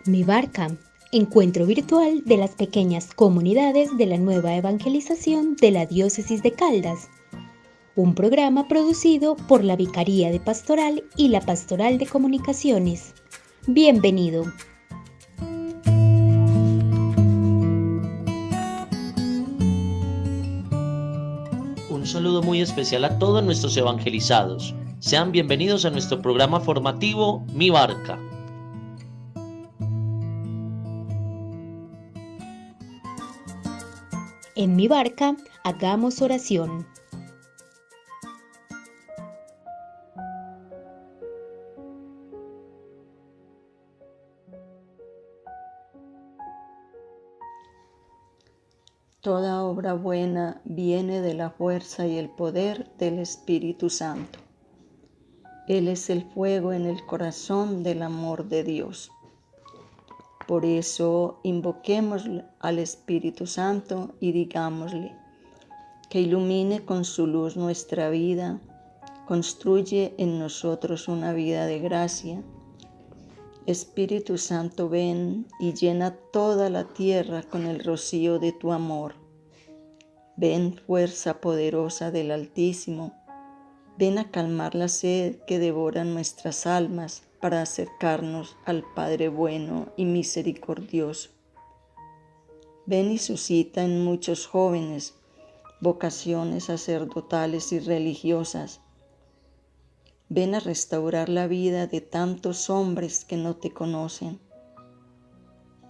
Mi Barca, encuentro virtual de las pequeñas comunidades de la nueva evangelización de la Diócesis de Caldas, un programa producido por la Vicaría de Pastoral y la Pastoral de Comunicaciones. Bienvenido. Un saludo muy especial a todos nuestros evangelizados. Sean bienvenidos a nuestro programa formativo Mi Barca. En Mi Barca, hagamos oración. Toda obra buena viene de la fuerza y el poder del Espíritu Santo. Él es el fuego en el corazón del amor de Dios. Por eso invoquemos al Espíritu Santo y digámosle que ilumine con su luz nuestra vida, construye en nosotros una vida de gracia. Espíritu Santo, ven y llena toda la tierra con el rocío de tu amor. Ven, fuerza poderosa del Altísimo, ven a calmar la sed que devora nuestras almas para acercarnos al Padre bueno y misericordioso. Ven y suscita en muchos jóvenes vocaciones sacerdotales y religiosas. Ven a restaurar la vida de tantos hombres que no te conocen.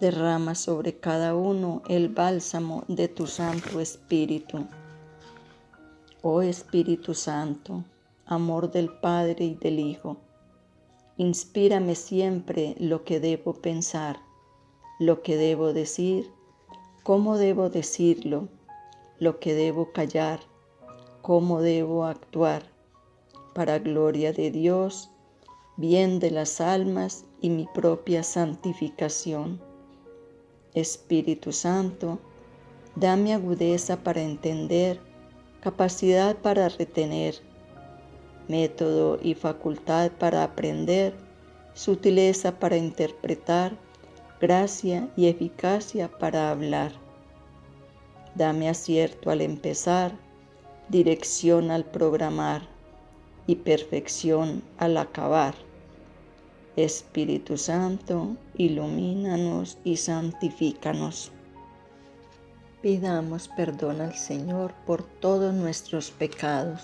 Derrama sobre cada uno el bálsamo de tu Santo Espíritu. Oh Espíritu Santo, amor del Padre y del Hijo, inspírame siempre lo que debo pensar, lo que debo decir, cómo debo decirlo, lo que debo callar, cómo debo actuar, para gloria de Dios, bien de las almas y mi propia santificación. Espíritu Santo, dame agudeza para entender, capacidad para retener, método y facultad para aprender, sutileza para interpretar, gracia y eficacia para hablar. Dame acierto al empezar, dirección al programar y perfección al acabar. Espíritu Santo, ilumínanos y santifícanos. Pidamos perdón al Señor por todos nuestros pecados,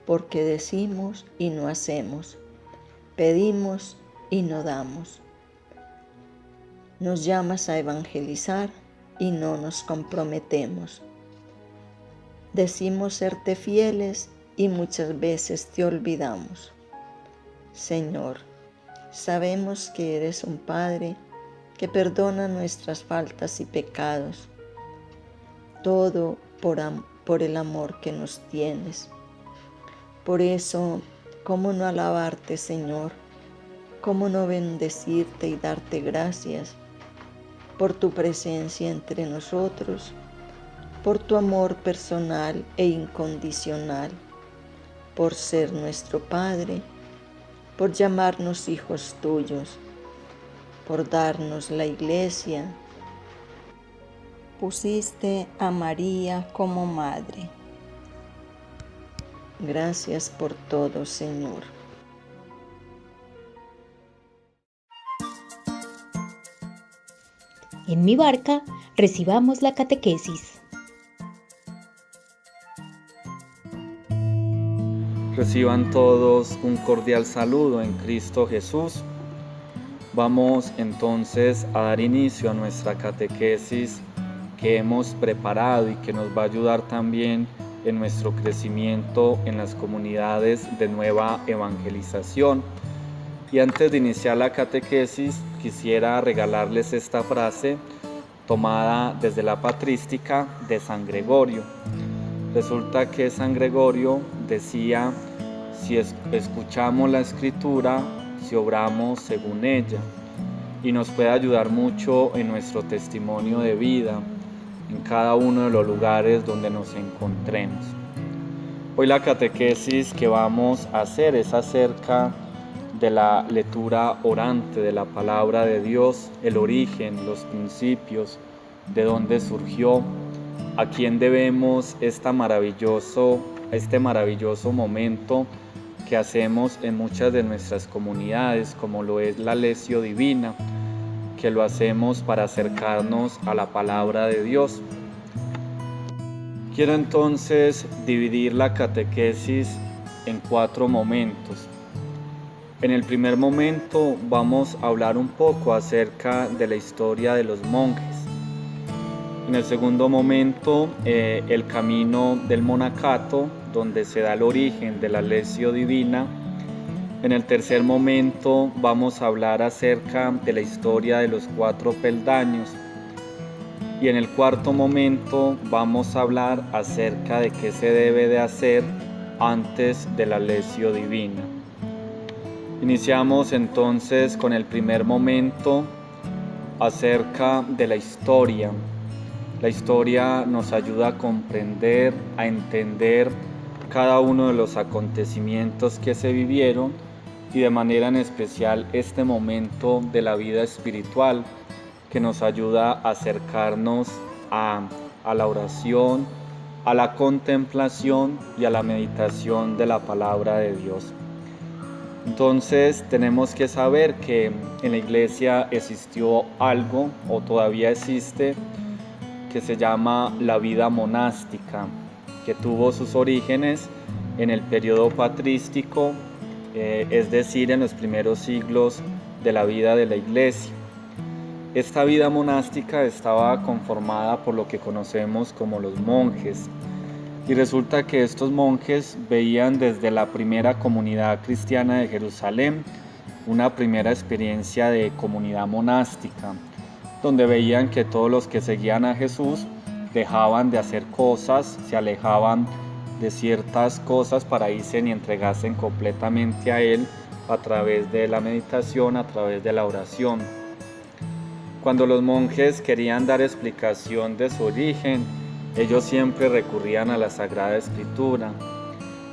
porque decimos y no hacemos, pedimos y no damos. Nos llamas a evangelizar y no nos comprometemos. Decimos serte fieles y muchas veces te olvidamos. Señor, sabemos que eres un Padre que perdona nuestras faltas y pecados, todo por el amor que nos tienes. Por eso, ¿cómo no alabarte, Señor? ¿Cómo no bendecirte y darte gracias por tu presencia entre nosotros, por tu amor personal e incondicional, por ser nuestro Padre, por llamarnos hijos tuyos, por darnos la Iglesia? Pusiste a María como madre. Gracias por todo, Señor. En Mi Barca, recibamos la catequesis. Reciban todos un cordial saludo en Cristo Jesús. Vamos entonces a dar inicio a nuestra catequesis que hemos preparado y que nos va a ayudar también en nuestro crecimiento en las comunidades de nueva evangelización. Y antes de iniciar la catequesis, quisiera regalarles esta frase tomada desde la patrística de San Gregorio. Resulta que San Gregorio decía: si escuchamos la Escritura, si obramos según ella, y nos puede ayudar mucho en nuestro testimonio de vida, en cada uno de los lugares donde nos encontremos. Hoy la catequesis que vamos a hacer es acerca de la lectura orante de la palabra de Dios, el origen, los principios, de dónde surgió, a quién debemos este maravilloso momento que hacemos en muchas de nuestras comunidades, como lo es la Lectio Divina, que lo hacemos para acercarnos a la palabra de Dios. Quiero entonces dividir la catequesis en 4 momentos. En el primer momento vamos a hablar un poco acerca de la historia de los monjes. En el segundo momento, el camino del monacato, donde se da el origen de la Lectio Divina. En el tercer momento vamos a hablar acerca de la historia de los 4 peldaños. Y en el cuarto momento vamos a hablar acerca de qué se debe de hacer antes de la Lectio Divina. Iniciamos entonces con el primer momento acerca de la historia. La historia nos ayuda a comprender, a entender cada uno de los acontecimientos que se vivieron y de manera en especial este momento de la vida espiritual que nos ayuda a acercarnos a la oración, a la contemplación y a la meditación de la palabra de Dios. Entonces tenemos que saber que en la iglesia existió algo, o todavía existe, que se llama la vida monástica, que tuvo sus orígenes en el periodo patrístico, es decir, en los primeros siglos de la vida de la iglesia. Esta vida monástica estaba conformada por lo que conocemos como los monjes. Y resulta que estos monjes veían desde la primera comunidad cristiana de Jerusalén una primera experiencia de comunidad monástica, donde veían que todos los que seguían a Jesús dejaban de hacer cosas, se alejaban de ciertas cosas para irse y entregarse completamente a Él a través de la meditación, a través de la oración. Cuando los monjes querían dar explicación de su origen, ellos siempre recurrían a la Sagrada Escritura.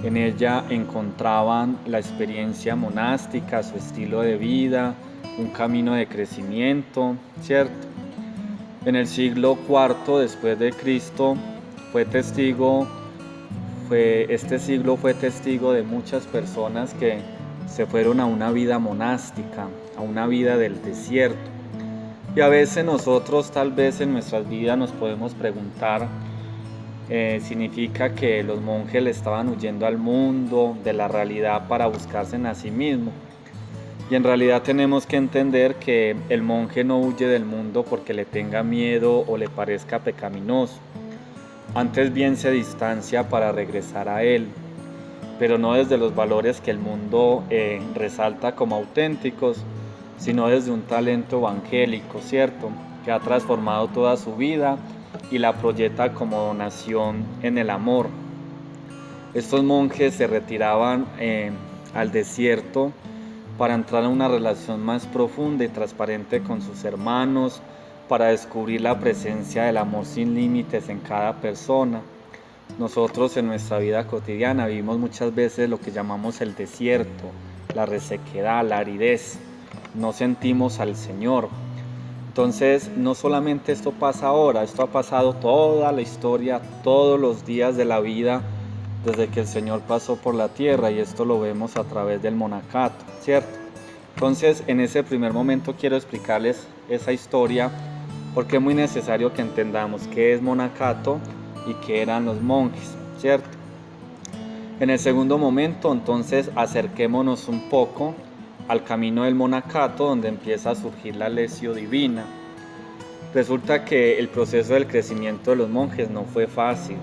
En ella encontraban la experiencia monástica, su estilo de vida, un camino de crecimiento, ¿cierto? En el siglo IV después de Cristo este siglo fue testigo de muchas personas que se fueron a una vida monástica, a una vida del desierto. Y a veces nosotros tal vez en nuestras vidas nos podemos preguntar, ¿significa que los monjes le estaban huyendo al mundo, de la realidad para buscarse a sí mismo? Y en realidad tenemos que entender que el monje no huye del mundo porque le tenga miedo o le parezca pecaminoso. Antes bien se distancia para regresar a él, pero no desde los valores que el mundo resalta como auténticos, sino desde un talento evangélico, ¿cierto? Que ha transformado toda su vida y la proyecta como donación en el amor. Estos monjes se retiraban al desierto para entrar en una relación más profunda y transparente con sus hermanos, para descubrir la presencia del amor sin límites en cada persona. Nosotros en nuestra vida cotidiana vivimos muchas veces lo que llamamos el desierto, la resequedad, la aridez. No sentimos al Señor. Entonces, no solamente esto pasa ahora, esto ha pasado toda la historia, todos los días de la vida, desde que el Señor pasó por la tierra, y esto lo vemos a través del monacato, ¿cierto? Entonces, en ese primer momento quiero explicarles esa historia, porque es muy necesario que entendamos qué es monacato y qué eran los monjes, ¿cierto? En el segundo momento, entonces, acerquémonos un poco al camino del monacato, donde empieza a surgir la Lectio Divina. Resulta que el proceso del crecimiento de los monjes no fue fácil,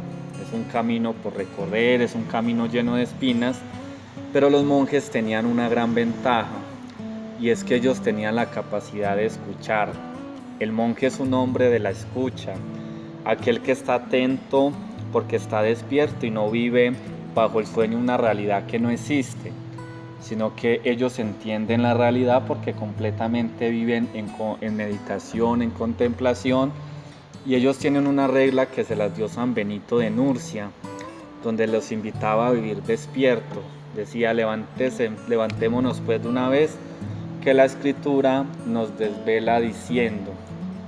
es un camino por recorrer, es un camino lleno de espinas, pero los monjes tenían una gran ventaja, y es que ellos tenían la capacidad de escuchar. El monje es un hombre de la escucha, aquel que está atento porque está despierto y no vive bajo el sueño una realidad que no existe, sino que ellos entienden la realidad porque completamente viven en meditación, en contemplación, y ellos tienen una regla que se las dio San Benito de Nurcia, donde los invitaba a vivir despiertos, Decía: levantémonos pues de una vez, que la Escritura nos desvela diciendo: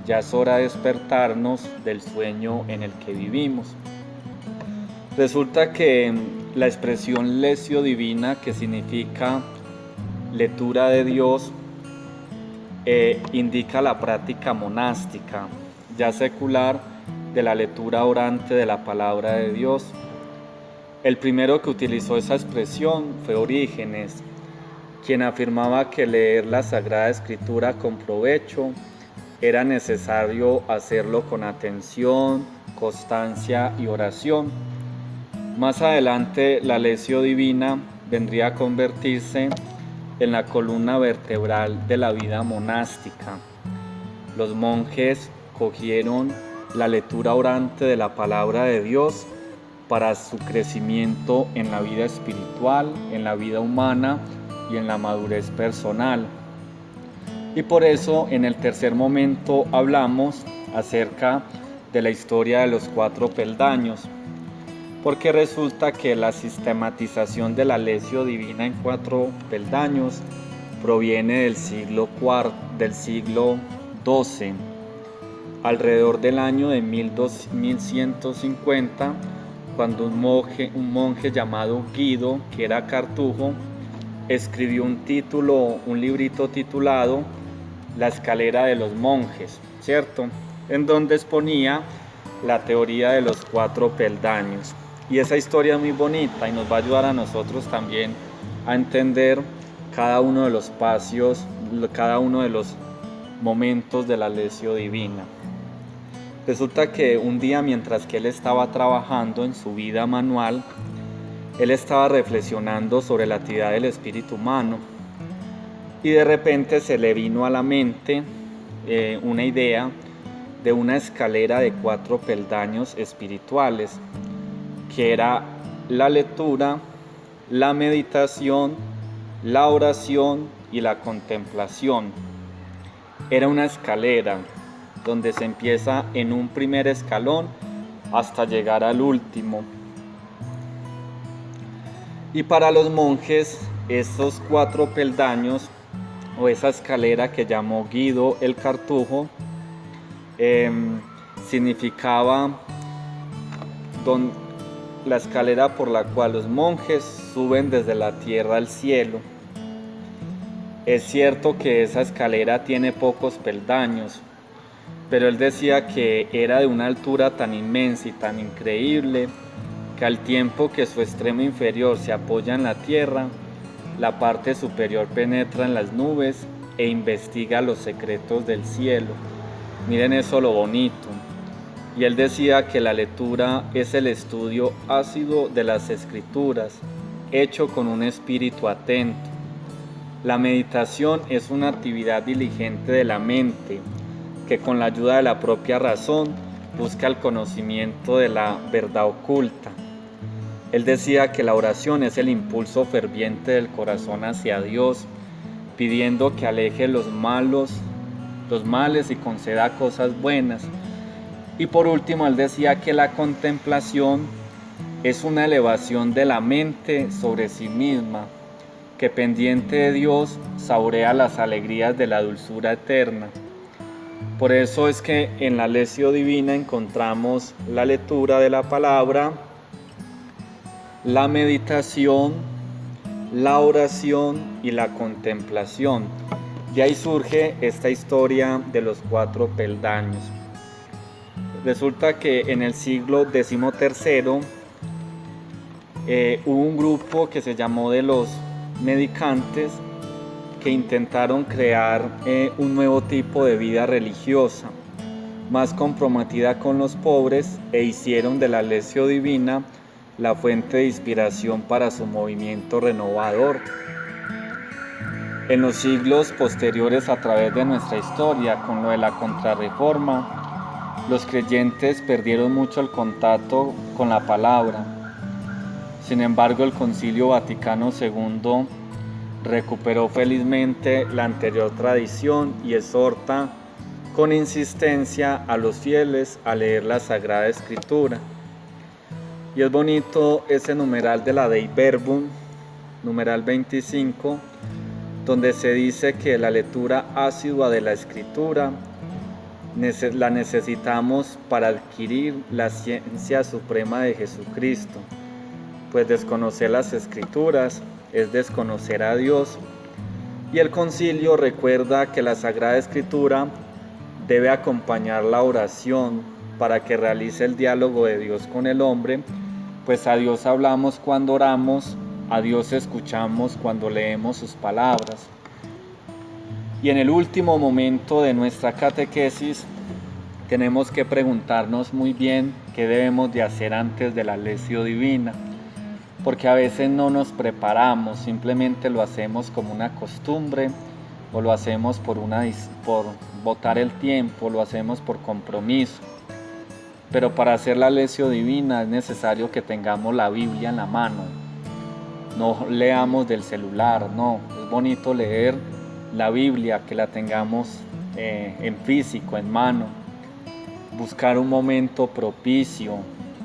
ya es hora de despertarnos del sueño en el que vivimos. Resulta que la expresión lectio divina, que significa lectura de Dios, indica la práctica monástica, ya secular, de la lectura orante de la palabra de Dios. El primero que utilizó esa expresión fue Orígenes, quien afirmaba que leer la Sagrada Escritura con provecho era necesario hacerlo con atención, constancia y oración. Más adelante, la lectio divina vendría a convertirse en la columna vertebral de la vida monástica. Los monjes cogieron la lectura orante de la palabra de Dios para su crecimiento en la vida espiritual, en la vida humana y en la madurez personal. Y por eso en el tercer momento hablamos acerca de la historia de los 4 peldaños, porque resulta que la sistematización de la lectio divina en 4 peldaños proviene del siglo XII, alrededor del año de 1150, cuando un monje llamado Guido, que era cartujo, escribió un librito titulado La escalera de los monjes, ¿cierto? En donde exponía la teoría de los 4 peldaños. Y esa historia es muy bonita y nos va a ayudar a nosotros también a entender cada uno de los pasos, cada uno de los momentos de la lectio divina. Resulta que un día, mientras que él estaba trabajando en su vida manual, él estaba reflexionando sobre la actividad del espíritu humano y de repente se le vino a la mente una idea de una escalera de 4 peldaños espirituales, que era la lectura, la meditación, la oración y la contemplación. Era una escalera donde se empieza en un primer escalón hasta llegar al último. Y para los monjes, esos 4 peldaños o esa escalera que llamó Guido el Cartujo significaba la escalera por la cual los monjes suben desde la tierra al cielo. Es cierto que esa escalera tiene pocos peldaños, pero él decía que era de una altura tan inmensa y tan increíble que al tiempo que su extremo inferior se apoya en la tierra, la parte superior penetra en las nubes e investiga los secretos del cielo. Miren eso lo bonito. Y él decía que la lectura es el estudio ácido de las Escrituras, hecho con un espíritu atento. La meditación es una actividad diligente de la mente, que con la ayuda de la propia razón busca el conocimiento de la verdad oculta. Él decía que la oración es el impulso ferviente del corazón hacia Dios, pidiendo que aleje los males y conceda cosas buenas. Y por último, él decía que la contemplación es una elevación de la mente sobre sí misma, que pendiente de Dios saborea las alegrías de la dulzura eterna. Por eso es que en la lectio divina encontramos la lectura de la palabra, la meditación, la oración y la contemplación. Y ahí surge esta historia de los 4 peldaños. Resulta que en el siglo XIII hubo un grupo que se llamó de los mendicantes, que intentaron crear un nuevo tipo de vida religiosa, más comprometida con los pobres, e hicieron de la lectio divina la fuente de inspiración para su movimiento renovador. En los siglos posteriores, a través de nuestra historia, con lo de la Contrarreforma, los creyentes perdieron mucho el contacto con la palabra. Sin embargo, el Concilio Vaticano II recuperó felizmente la anterior tradición y exhorta con insistencia a los fieles a leer la Sagrada Escritura. Y es bonito ese numeral de la Dei Verbum, numeral 25, donde se dice que la lectura asidua de la Escritura la necesitamos para adquirir la ciencia suprema de Jesucristo, pues desconocer las Escrituras es desconocer a Dios. Y el concilio recuerda que la Sagrada Escritura debe acompañar la oración para que realice el diálogo de Dios con el hombre, pues a Dios hablamos cuando oramos, a Dios escuchamos cuando leemos sus palabras. Y en el último momento de nuestra catequesis tenemos que preguntarnos muy bien qué debemos de hacer antes de la lección divina, porque a veces no nos preparamos, simplemente lo hacemos como una costumbre, o lo hacemos por botar el tiempo, lo hacemos por compromiso. Pero para hacer la lección divina es necesario que tengamos la Biblia en la mano. No leamos del celular, no. Es bonito leer la Biblia, que la tengamos en físico, en mano. Buscar un momento propicio,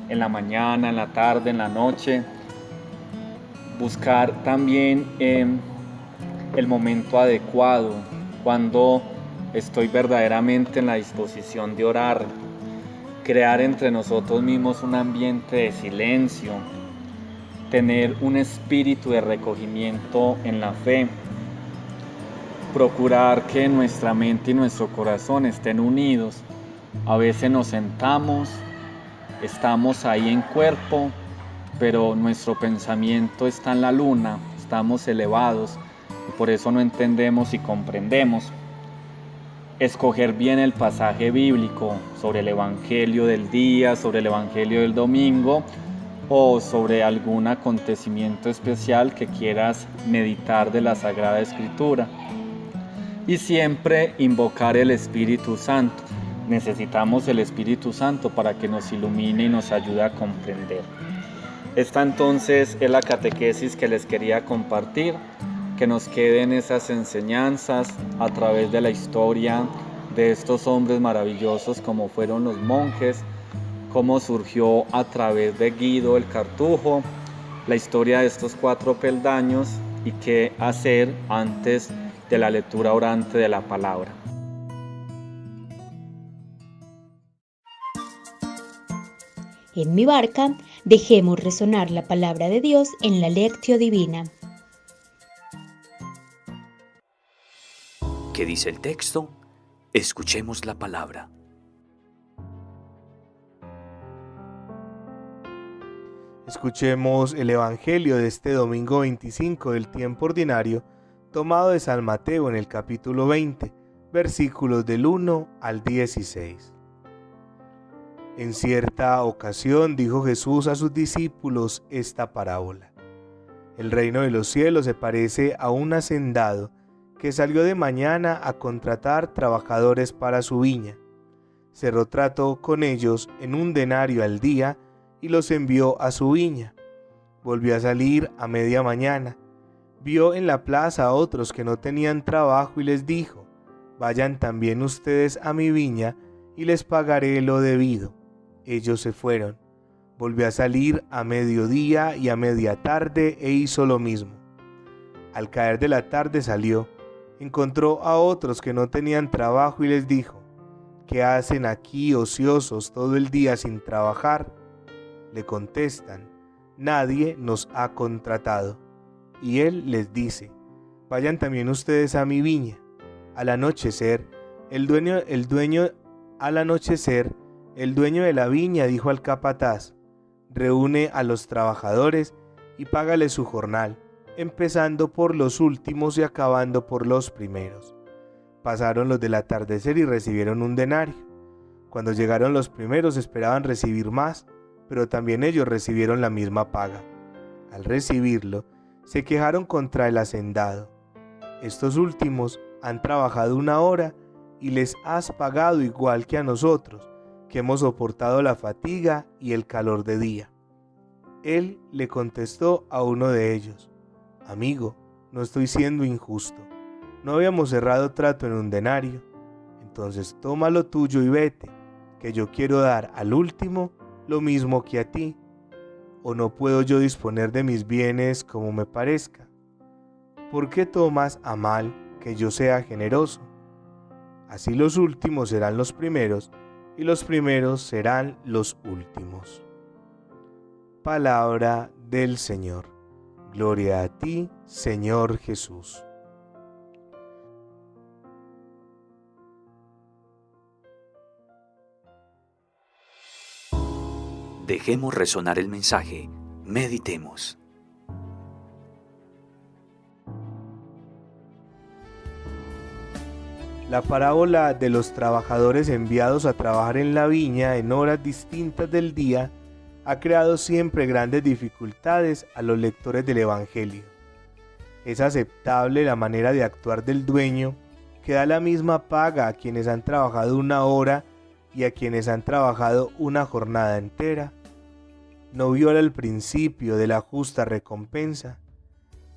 en la mañana, en la tarde, en la noche. Buscar también el momento adecuado, cuando estoy verdaderamente en la disposición de orar. Crear entre nosotros mismos un ambiente de silencio, tener un espíritu de recogimiento en la fe, procurar que nuestra mente y nuestro corazón estén unidos. A veces nos sentamos, estamos ahí en cuerpo, pero nuestro pensamiento está en la luna, estamos elevados y por eso no entendemos y comprendemos. Escoger bien el pasaje bíblico sobre el evangelio del día, sobre el evangelio del domingo o sobre algún acontecimiento especial que quieras meditar de la Sagrada Escritura. Y siempre invocar el Espíritu Santo. Necesitamos el Espíritu Santo para que nos ilumine y nos ayude a comprender. Esta entonces es la catequesis que les quería compartir. Que nos queden esas enseñanzas a través de la historia de estos hombres maravillosos como fueron los monjes, cómo surgió a través de Guido el Cartujo, la historia de estos 4 peldaños y qué hacer antes de la lectura orante de la palabra. En mi barca, dejemos resonar la palabra de Dios en la Lectio Divina. ¿Qué dice el texto? Escuchemos la palabra. Escuchemos el Evangelio de este domingo 25 del tiempo ordinario, tomado de San Mateo en el capítulo 20, versículos del 1 al 16. En cierta ocasión dijo Jesús a sus discípulos esta parábola. El reino de los cielos se parece a un hacendado que salió de mañana a contratar trabajadores para su viña. Cerró trato con ellos en 1 denario al día y los envió a su viña. Volvió a salir a media mañana. Vio en la plaza a otros que no tenían trabajo y les dijo: vayan también ustedes a mi viña y les pagaré lo debido. Ellos se fueron. Volvió a salir a mediodía y a media tarde e hizo lo mismo. Al caer de la tarde salió. Encontró a otros que no tenían trabajo y les dijo: ¿qué hacen aquí ociosos todo el día sin trabajar? Le contestan: nadie nos ha contratado. Y él les dice: vayan también ustedes a mi viña. Al anochecer, el dueño de la viña dijo al capataz: reúne a los trabajadores y págale su jornal, empezando por los últimos y acabando por los primeros. Pasaron los del atardecer y recibieron 1 denario. Cuando llegaron los primeros esperaban recibir más, pero también ellos recibieron la misma paga. Al recibirlo, se quejaron contra el hacendado: estos últimos han trabajado 1 hora y les has pagado igual que a nosotros, que hemos soportado la fatiga y el calor de día. Él le contestó a uno de ellos: amigo, no estoy siendo injusto. ¿No habíamos cerrado trato en 1 denario? Entonces toma lo tuyo y vete, que yo quiero dar al último lo mismo que a ti. ¿O no puedo yo disponer de mis bienes como me parezca? ¿por qué tomas a mal que yo sea generoso? Así los últimos serán los primeros, y los primeros serán los últimos. Palabra del Señor. Gloria a ti, Señor Jesús. Dejemos resonar el mensaje. Meditemos. La parábola de los trabajadores enviados a trabajar en la viña en horas distintas del día ha creado siempre grandes dificultades a los lectores del Evangelio. Es aceptable la manera de actuar del dueño, que da la misma paga a quienes han trabajado una hora y a quienes han trabajado una jornada entera. No viola el principio de la justa recompensa.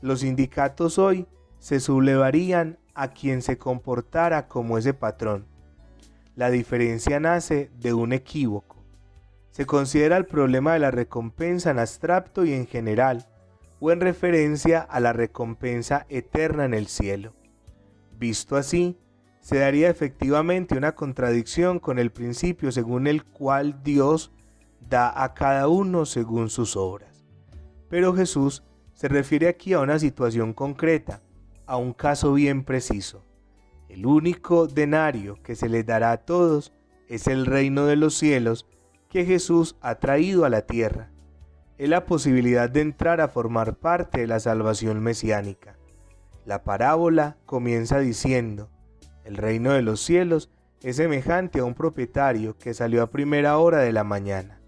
Los sindicatos hoy se sublevarían a quien se comportara como ese patrón. La diferencia nace de un equívoco. Se considera el problema de la recompensa en abstracto y en general, o en referencia a la recompensa eterna en el cielo. Visto así, se daría efectivamente una contradicción con el principio según el cual Dios da a cada uno según sus obras. Pero Jesús se refiere aquí a una situación concreta, a un caso bien preciso. El único denario que se les dará a todos es el reino de los cielos que Jesús ha traído a la tierra. Es la posibilidad de entrar a formar parte de la salvación mesiánica. La parábola comienza diciendo: el reino de los cielos es semejante a un propietario que salió a primera hora de la mañana.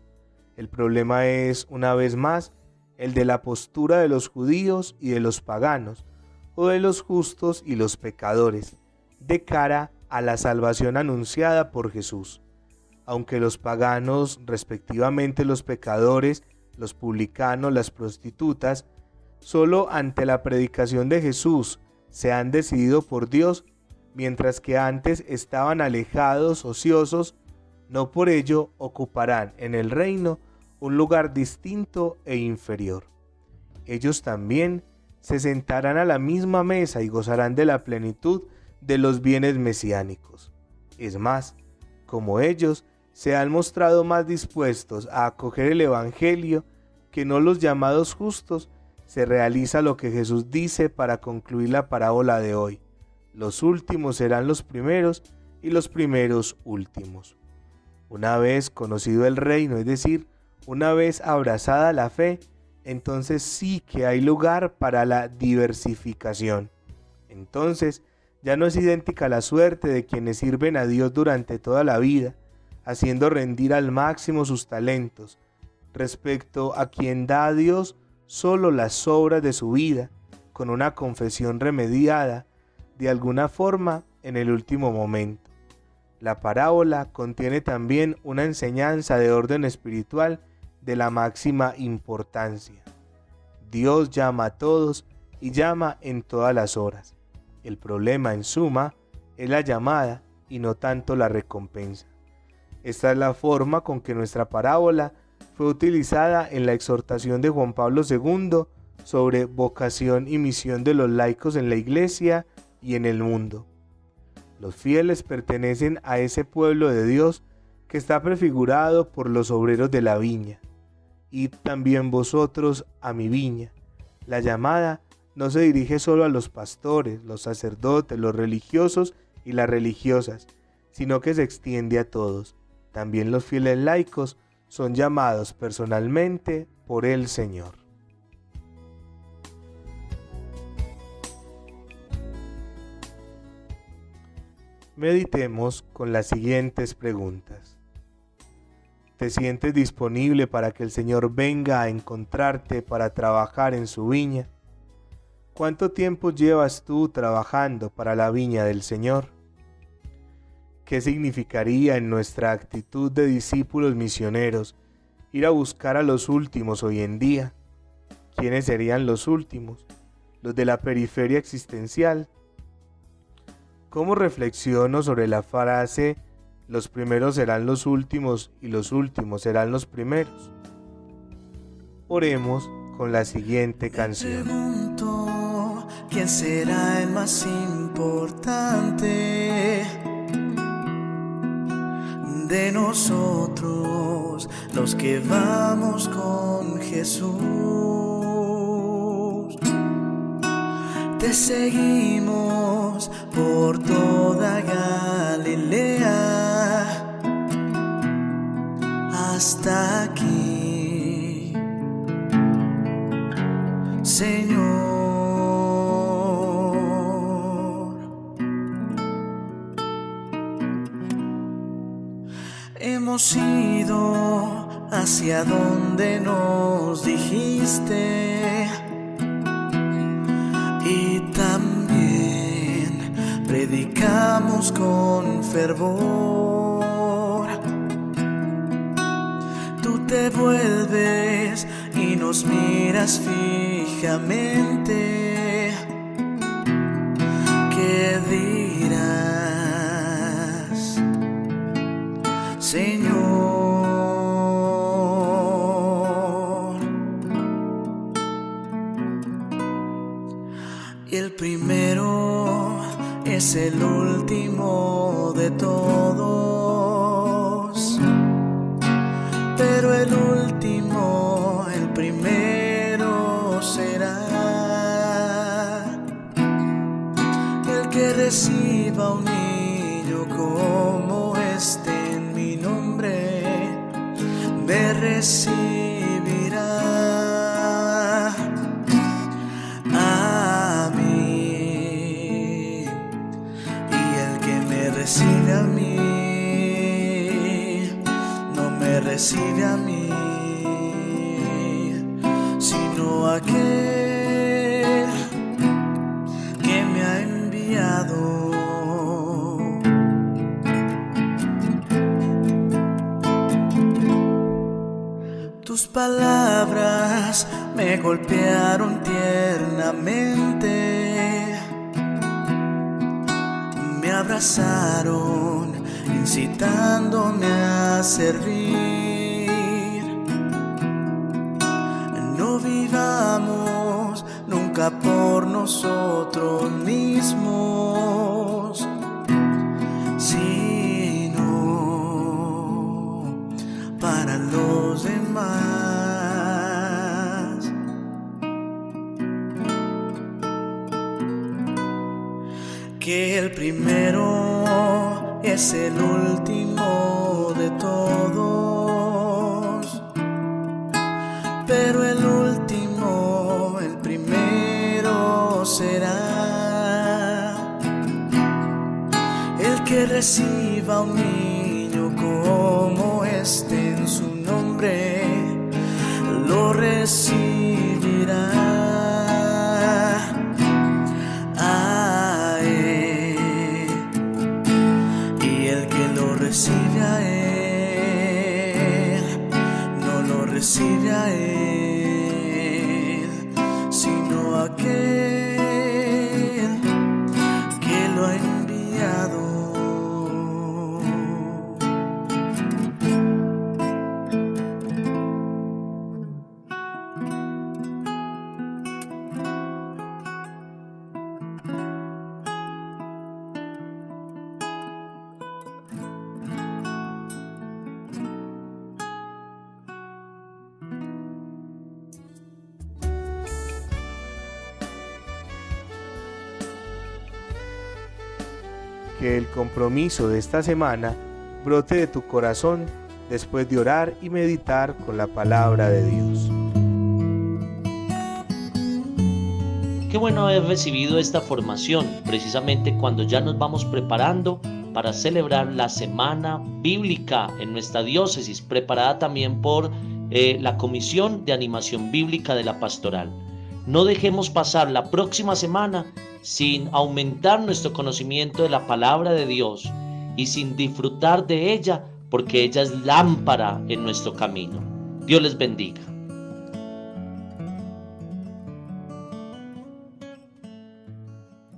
El problema es, una vez más, el de la postura de los judíos y de los paganos, o de los justos y los pecadores, de cara a la salvación anunciada por Jesús. Aunque los paganos, respectivamente los pecadores, los publicanos, las prostitutas, solo ante la predicación de Jesús se han decidido por Dios, mientras que antes estaban alejados, ociosos, no por ello ocuparán en el reino un lugar distinto e inferior. Ellos también se sentarán a la misma mesa y gozarán de la plenitud de los bienes mesiánicos. Es más, como ellos se han mostrado más dispuestos a acoger el Evangelio que no los llamados justos, se realiza lo que Jesús dice para concluir la parábola de hoy: los últimos serán los primeros y los primeros últimos. Una vez conocido el reino, es decir, una vez abrazada la fe, entonces sí que hay lugar para la diversificación. Entonces ya no es idéntica la suerte de quienes sirven a Dios durante toda la vida, haciendo rendir al máximo sus talentos, respecto a quien da a Dios solo las sobras de su vida, con una confesión remediada, de alguna forma, en el último momento. La parábola contiene también una enseñanza de orden espiritual de la máxima importancia. Dios llama a todos y llama en todas las horas. El problema, en suma, es la llamada y no tanto la recompensa. Esta es la forma con que nuestra parábola fue utilizada en la exhortación de Juan Pablo II sobre vocación y misión de los laicos en la Iglesia y en el mundo. Los fieles pertenecen a ese pueblo de Dios que está prefigurado por los obreros de la viña. Id también vosotros a mi viña. La llamada no se dirige solo a los pastores, los sacerdotes, los religiosos y las religiosas, sino que se extiende a todos. También los fieles laicos son llamados personalmente por el Señor. Meditemos con las siguientes preguntas. ¿Te sientes disponible para que el Señor venga a encontrarte para trabajar en su viña? ¿Cuánto tiempo llevas tú trabajando para la viña del Señor? ¿Qué significaría en nuestra actitud de discípulos misioneros ir a buscar a los últimos hoy en día? ¿Quiénes serían los últimos? ¿Los de la periferia existencial? ¿Cómo reflexiono sobre la frase "los primeros serán los últimos y los últimos serán los primeros"? Oremos con la siguiente canción. ¿quién será el más importante de nosotros, los que vamos con Jesús? Te seguimos por toda Galilea hasta aquí, Señor. Hemos ido hacia donde nos dijiste y también predicamos con fervor. Tú te vuelves y nos miras fijamente. ¿Qué dirás, Señor? El primero es el último de todos, pero el último, el primero será. El que reciba un niño como este en mi nombre, me recibirá a mí, y el que me recibe a mí, no me recibe a mí, sino aquel que me ha enviado. Tus palabras me golpearon tiernamente, me abrazaron, incitándome a servir. No vivamos nunca por nosotros mismos, sino para los demás. Que el primero es el último de todos, pero el último, el primero será. El que reciba un niño como este en su nombre, lo recibirá. Recibe a él, no lo recibe a él, sino a aquel que lo ha enviado. Que el compromiso de esta semana brote de tu corazón después de orar y meditar con la palabra de Dios. Qué bueno haber recibido esta formación, precisamente cuando ya nos vamos preparando para celebrar la Semana Bíblica en nuestra diócesis, preparada también por la Comisión de Animación Bíblica de la Pastoral. No dejemos pasar la próxima semana sin aumentar nuestro conocimiento de la palabra de Dios y sin disfrutar de ella, porque ella es lámpara en nuestro camino. Dios les bendiga.